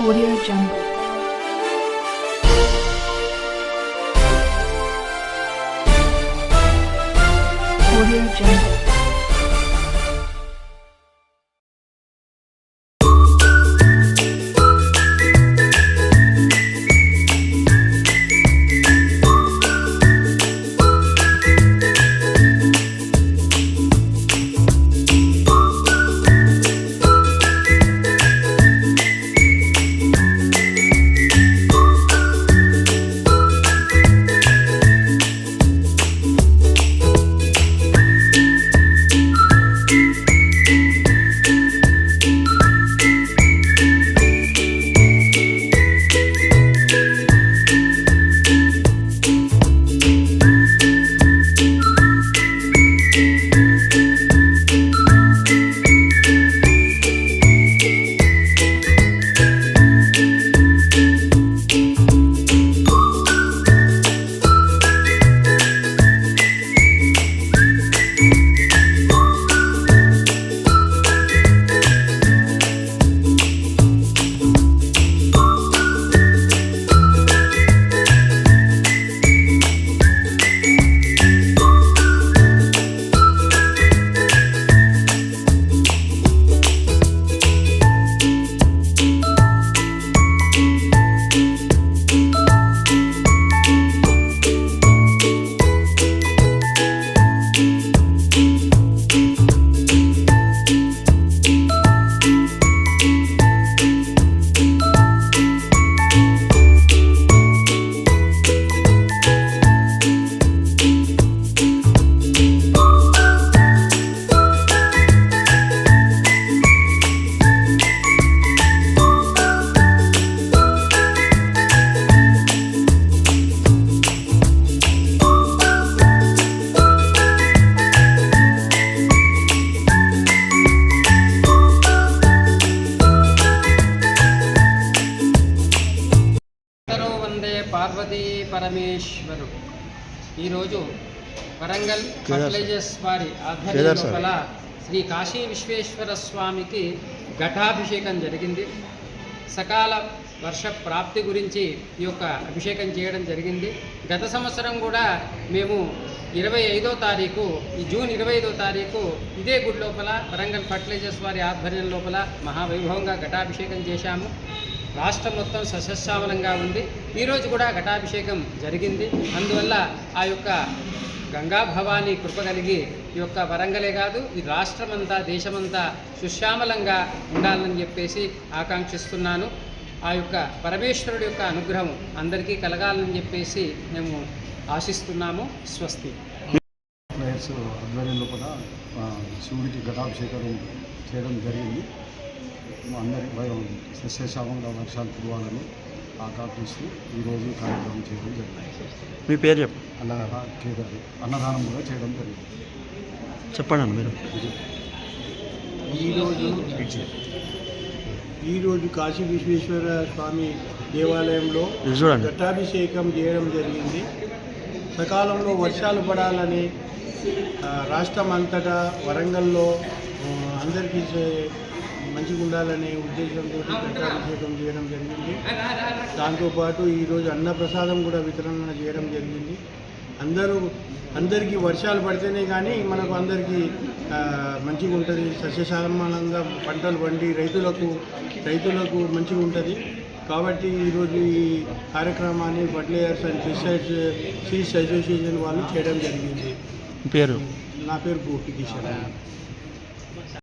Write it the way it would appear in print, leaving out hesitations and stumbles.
Audio Jungle. Audio Jungle. Parvati పరమేశ్వరుడు ఈరోజు Warangal fertilisers వారి ఆధ్వర్యంలోపల శ్రీ కాశీ విశ్వేశ్వర స్వామికి ఘటాభిషేకం జరిగింది. సకాల వర్ష ప్రాప్తి గురించి ఈ యొక్క అభిషేకం చేయడం జరిగింది. గత సంవత్సరం కూడా మేము 25వ తారీఖు ఈ జూన్ 25వ తారీఖు ఇదే గుడి లోపల వరంగల్ ఫర్టిలైజర్స్ వారి ఆధ్వర్యం లోపల మహావైభవంగా ఘటాభిషేకం చేశాము. రాష్ట్రం మొత్తం సస్యశ్యామలంగా ఉంది. ఈరోజు కూడా ఘటాభిషేకం జరిగింది. అందువల్ల ఆ యొక్క గంగా భవానీ కృప కలిగి ఈ యొక్క వరంగలే కాదు ఈ రాష్ట్రమంతా దేశమంతా సుశ్యామలంగా ఉండాలని చెప్పేసి ఆకాంక్షిస్తున్నాను. ఆ యొక్క పరమేశ్వరుడి యొక్క అనుగ్రహం అందరికీ కలగాలని చెప్పేసి మేము ఆశిస్తున్నాము. స్వస్తి. ఆధ్వర్యంలో కూడా శివుడికి ఘటాభిషేకం చేయడం జరిగింది. అందరి సస్యశ్యామంగా వర్షాలు కురవాలని ఆకాంక్షిస్తూ ఈరోజు కార్యక్రమం చేయడం జరిగింది. మీ పేరు చెప్పు. అన్నదానం కూడా చేయడం జరిగింది. చెప్పండి అన్న మీరు. ఈరోజు కాశీ విశ్వేశ్వర స్వామి దేవాలయంలో ఘటాభిషేకం చేయడం జరిగింది. సకాలంలో వర్షాలు పడాలని రాష్ట్రం అంతటా వరంగల్లో అందరికీ మంచిగా ఉండాలనే ఉద్దేశంతో ఘటాభిషేకం చేయడం జరిగింది. దాంతోపాటు ఈరోజు అన్నప్రసాదం కూడా వితరణ చేయడం జరిగింది. అందరికీ వర్షాలు పడితేనే కానీ మనకు అందరికీ మంచిగా ఉంటుంది. సస్యశ్యామలంగా పంటలు పండి రైతులకు మంచిగా ఉంటుంది. కాబట్టి ఈరోజు ఈ కార్యక్రమాన్ని fertilisers and pesticides seeds association వాళ్ళు చేయడం జరిగింది. పేరు? నా పేరు గోపికిషన్.